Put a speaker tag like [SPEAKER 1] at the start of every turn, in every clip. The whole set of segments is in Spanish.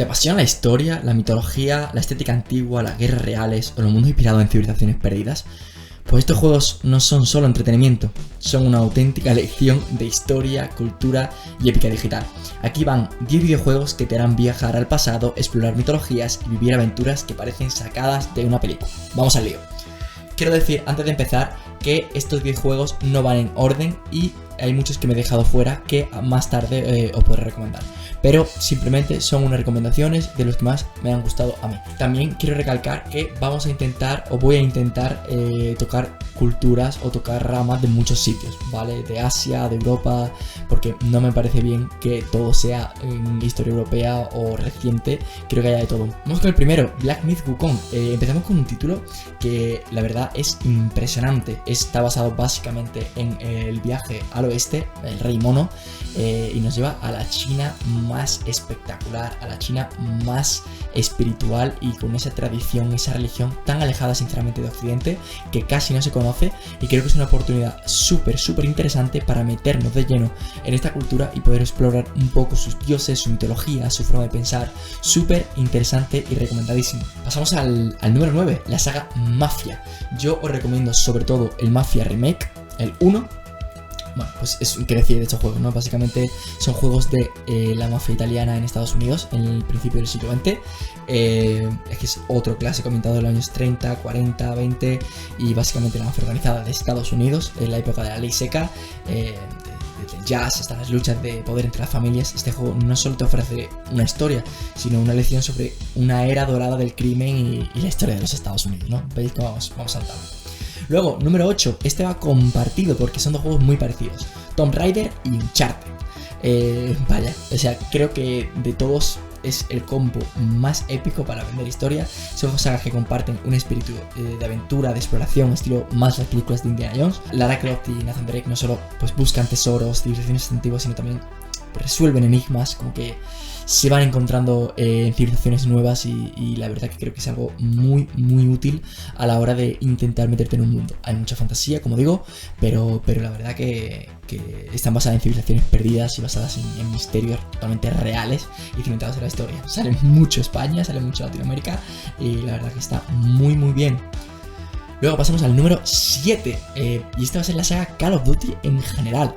[SPEAKER 1] ¿Te apasiona la historia, la mitología, la estética antigua, las guerras reales o los mundos inspirados en civilizaciones perdidas? Pues estos juegos no son solo entretenimiento, son una auténtica lección de historia, cultura y épica digital. Aquí van 10 videojuegos que te harán viajar al pasado, explorar mitologías y vivir aventuras que parecen sacadas de una película. Vamos al lío. Quiero decir, antes de empezar, que estos 10 juegos no van en orden y hay muchos que me he dejado fuera que más tarde os podré recomendar. Pero simplemente son unas recomendaciones de los que más me han gustado a mí. También quiero recalcar que vamos a intentar, o voy a intentar tocar culturas o tocar ramas de muchos sitios, ¿vale? De Asia, de Europa, porque no me parece bien que todo sea en historia europea o reciente. Creo que haya de todo. Vamos con el primero, Black Myth Wukong. Empezamos con un título que la verdad es impresionante. Está basado básicamente en el viaje al oeste, el Rey Mono, y nos lleva a la China más espectacular, a la China más espiritual y con esa tradición, esa religión tan alejada sinceramente de Occidente que casi no se conoce, y creo que es una oportunidad súper interesante para meternos de lleno en esta cultura y poder explorar un poco sus dioses, su mitología, su forma de pensar. Súper interesante y recomendadísimo. Pasamos al número 9, la saga Mafia. Yo os recomiendo sobre todo el Mafia Remake, el 1. Bueno, pues es qué decir de estos juegos, ¿no? Básicamente son juegos de la mafia italiana en Estados Unidos en el principio del siglo XX. Es que es otro clásico ambientado en los años 30, 40, 20 y básicamente la mafia organizada de Estados Unidos en la época de la ley seca, del jazz, hasta las luchas de poder entre las familias. Este juego no solo te ofrece una historia, sino una lección sobre una era dorada del crimen y la historia de los Estados Unidos, ¿no? Veis que vamos saltando. Luego, número 8, este va compartido porque son dos juegos muy parecidos, Tomb Raider y Uncharted. Vaya, o sea, creo que de todos es el combo más épico para vender historia. Son sagas que comparten un espíritu de aventura, de exploración, estilo más las películas de Indiana Jones. Lara Croft y Nathan Drake no solo pues buscan tesoros, civilizaciones antiguas, sino también resuelven enigmas, como que se van encontrando en civilizaciones nuevas y la verdad que creo que es algo muy útil a la hora de intentar meterte en un mundo. Hay mucha fantasía, como digo, pero la verdad que están basadas en civilizaciones perdidas y basadas en misterios totalmente reales y cimentados en la historia. Sale mucho España, sale mucho Latinoamérica y la verdad que está muy bien. Luego pasamos al número 7, y esta va a ser la saga Call of Duty en general.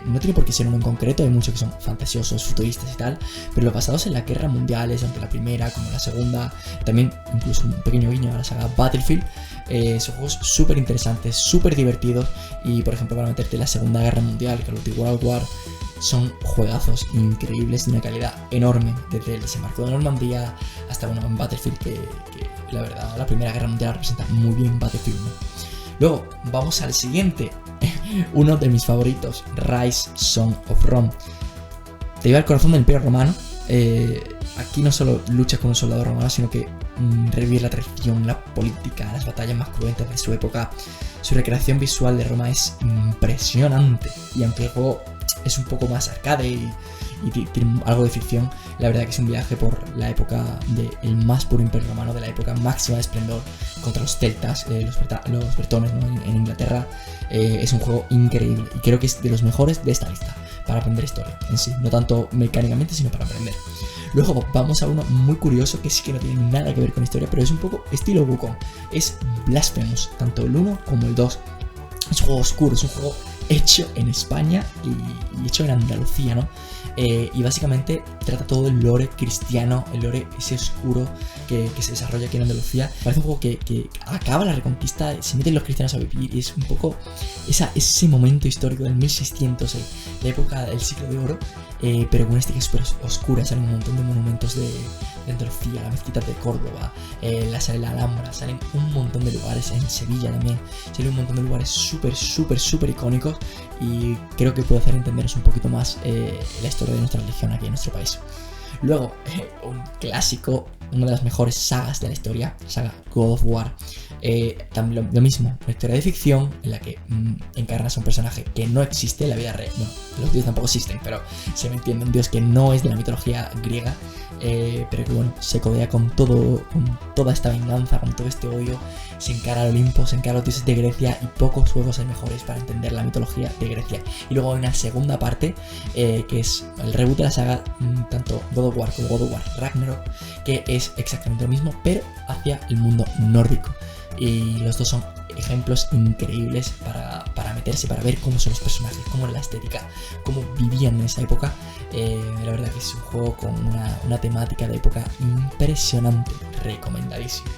[SPEAKER 1] No tiene por qué ser uno en concreto, hay muchos que son fantasiosos, futuristas y tal, pero los basados en las guerras mundiales, tanto la primera como la segunda, también incluso un pequeño guiño a la saga Battlefield. Son juegos súper interesantes, súper divertidos, y por ejemplo para meterte en la Segunda Guerra Mundial, Call of Duty World War, son juegazos increíbles de una calidad enorme, desde el desembarco de Normandía hasta en Battlefield, que la verdad la Primera Guerra Mundial representa muy bien Battlefield, ¿no? Luego vamos al siguiente, uno de mis favoritos, Rise Son of Rome. Te lleva al corazón del Imperio Romano. Aquí no solo luchas con un soldado romano, sino que revive la tradición, la política, las batallas más cruentas de su época. Su recreación visual de Roma es impresionante, y aunque el juego es un poco más arcade y tiene algo de ficción, la verdad que es un viaje por la época del más puro Imperio Romano, de la época máxima de esplendor contra los celtas, los bretones, ¿no? en Inglaterra. Es un juego increíble y creo que es de los mejores de esta lista para aprender historia en sí, no tanto mecánicamente sino para aprender. Luego vamos a uno muy curioso que sí que no tiene nada que ver con historia, pero es un poco estilo Wukong. Es Blasphemous, tanto el 1 como el 2. Es un juego oscuro, es un juego hecho en España y hecho en Andalucía, ¿no? Y básicamente trata todo el lore cristiano, el lore ese oscuro que se desarrolla aquí en Andalucía. Parece un juego que acaba la Reconquista, se meten los cristianos a vivir y es un poco ese momento histórico del 1600, la época del siglo de oro, pero con una estética súper oscura. Salen un montón de monumentos de Andalucía, la mezquita de Córdoba, sale la Alhambra, salen un montón de lugares, en Sevilla también, salen un montón de lugares súper icónicos, y creo que puede hacer entenderos un poquito más la historia de nuestra religión aquí en nuestro país. Luego, un clásico, una de las mejores sagas de la historia, la saga God of War. También lo mismo, una historia de ficción en la que encarnas a un personaje que no existe en la vida real. Bueno, los dioses tampoco existen, pero se me entiende, un dios que no es de la mitología griega, pero que bueno, se codea con toda esta venganza, con todo este odio, se encara al Olimpo, se encara a los dioses de Grecia, y pocos juegos hay mejores para entender la mitología de Grecia. Y luego hay una segunda parte, que es el reboot de la saga, tanto God of War, como God of War Ragnarok, que es exactamente lo mismo, pero hacia el mundo nórdico. Y los dos son ejemplos increíbles para meterse, para ver cómo son los personajes, cómo es la estética, cómo vivían en esa época. La verdad que es un juego con una temática de época impresionante, recomendadísimo.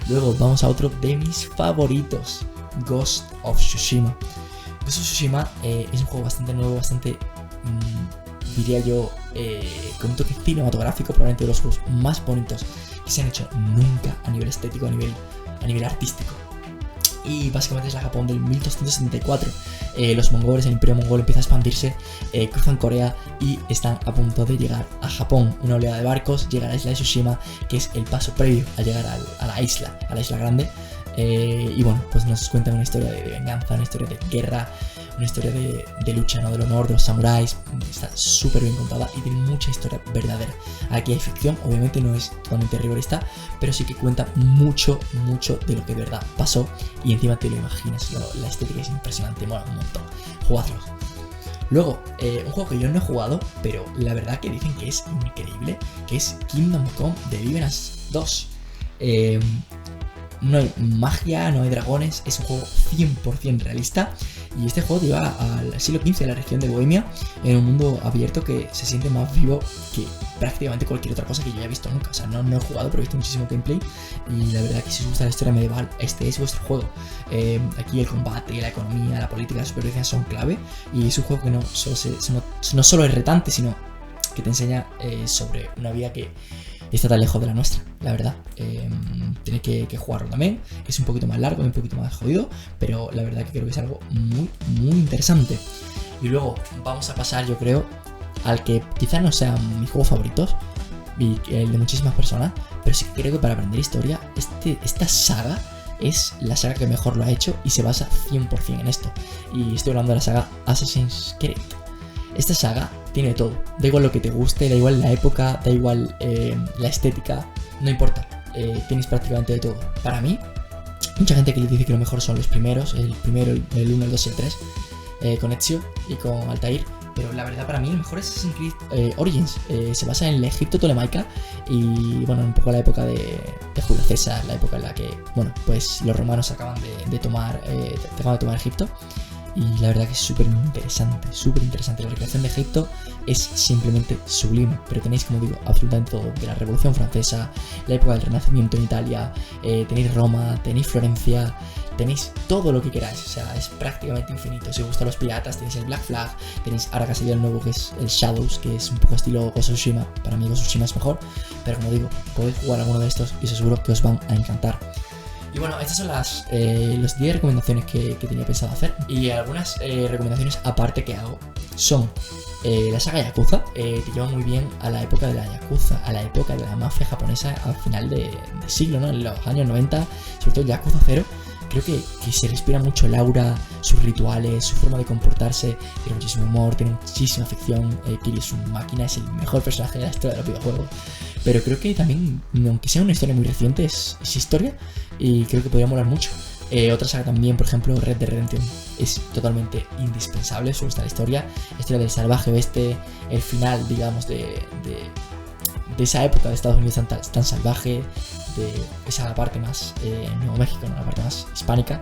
[SPEAKER 1] Luego vamos a otro de mis favoritos, Ghost of Tsushima. Ghost of Tsushima es un juego bastante nuevo, bastante, diría yo, con un toque cinematográfico, probablemente de los juegos más bonitos que se han hecho nunca a nivel estético, a nivel artístico. Y básicamente es la Japón del 1274. Los mongoles, el imperio mongol empieza a expandirse, cruzan Corea y están a punto de llegar a Japón. Una oleada de barcos llega a la isla de Tsushima, que es el paso previo a llegar a la isla grande. Y bueno, pues nos cuentan una historia de venganza, una historia de guerra, una historia de lucha, ¿no? Del honor de los samuráis. Está súper bien contada y tiene mucha historia verdadera. Aquí hay ficción, obviamente no es totalmente rigorista, pero sí que cuenta mucho de lo que de verdad pasó y encima te lo imaginas. La estética es impresionante, mola un montón. Jugadlos. Luego, un juego que yo no he jugado, pero la verdad que dicen que es increíble, que es Kingdom Come: Deliverance 2. No hay magia, no hay dragones, es un juego 100% realista. Y este juego lleva al siglo XV, a la región de Bohemia, en un mundo abierto que se siente más vivo que prácticamente cualquier otra cosa que yo haya visto nunca. O sea, no he jugado, pero he visto muchísimo gameplay. Y la verdad que si os gusta la historia medieval, este es vuestro juego. Aquí el combate, la economía, la política, la supervivencia son clave. Y es un juego que no solo es retante, sino que te enseña sobre una vida que está tan lejos de la nuestra, la verdad. Tienes que jugarlo también. Es un poquito más largo y un poquito más jodido, pero la verdad que creo que es algo muy interesante. Y luego vamos a pasar, yo creo, al que quizá no sean mis juegos favoritos y el de muchísimas personas, pero sí que creo que para aprender historia, esta saga es la saga que mejor lo ha hecho y se basa 100% en esto. Y estoy hablando de la saga Assassin's Creed. Esta saga tiene todo, da igual lo que te guste, da igual la época, da igual la estética, no importa, tienes prácticamente de todo. Para mí, mucha gente que le dice que lo mejor son los primeros, el 1, el 2 y el 3, con Ezio y con Altair, pero la verdad para mí el mejor es Assassin's Creed Origins. Se basa en la Egipto tolemaica y bueno, un poco la época de Julio César, la época en la que, bueno, pues los romanos acaban de tomar Egipto. Y la verdad que es súper interesante. La recreación de Egipto es simplemente sublime. Pero tenéis, como digo, absolutamente todo. De la Revolución Francesa, la época del Renacimiento en Italia, tenéis Roma, tenéis Florencia, tenéis todo lo que queráis. O sea, es prácticamente infinito. Si os gustan los piratas, tenéis el Black Flag, tenéis ahora que ha salido el nuevo, que es el Shadows, que es un poco estilo Ghost of Tsushima. Para mí Ghost of Tsushima es mejor. Pero como digo, podéis jugar alguno de estos y os aseguro que os van a encantar. Y bueno, estas son las 10 recomendaciones que tenía pensado hacer. Y algunas recomendaciones aparte que hago son la saga Yakuza. Te lleva muy bien a la época de la Yakuza, a la época de la mafia japonesa al final de siglo, ¿no? En los años 90, sobre todo Yakuza 0. Creo que se respira mucho el aura, sus rituales, su forma de comportarse. Tiene muchísimo humor, tiene muchísima ficción. Kiryu es una máquina, es el mejor personaje de la historia de los videojuegos. Pero creo que también, aunque sea una historia muy reciente, es historia y creo que podría molar mucho. Otra saga también, por ejemplo, Red Dead Redemption, es totalmente indispensable. Solo está la historia del salvaje oeste, el final, digamos, de esa época de Estados Unidos tan salvaje, de esa parte más Nuevo México, ¿no? La parte más hispánica.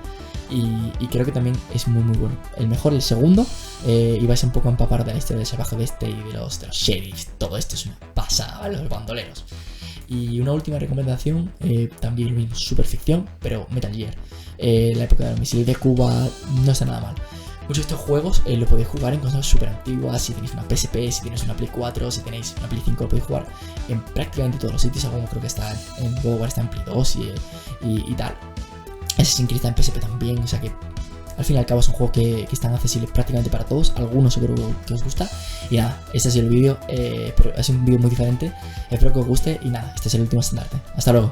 [SPEAKER 1] Y creo que también es muy bueno. El mejor, el segundo, y vais un poco a empapar de la historia del salvaje oeste y de los sheriffs. Todo esto es una pasada, los bandoleros. Y una última recomendación, también lo mismo, super ficción, pero Metal Gear. La época de los misiles de Cuba no está nada mal. Muchos de estos juegos lo podéis jugar en consolas super antiguas. Si tenéis una PSP, si tenéis una Play 4, si tenéis una Play 5, lo podéis jugar en prácticamente todos los sitios. Algunos creo que está en God of War, está en Play 2 y tal. Assassin's Creed está en PSP también, o sea que al fin y al cabo es un juego que están accesibles prácticamente para todos. Algunos seguro que os gusta. Y nada, este ha sido el vídeo, pero es un vídeo muy diferente. Espero que os guste y nada, este es el último estandarte. Hasta luego.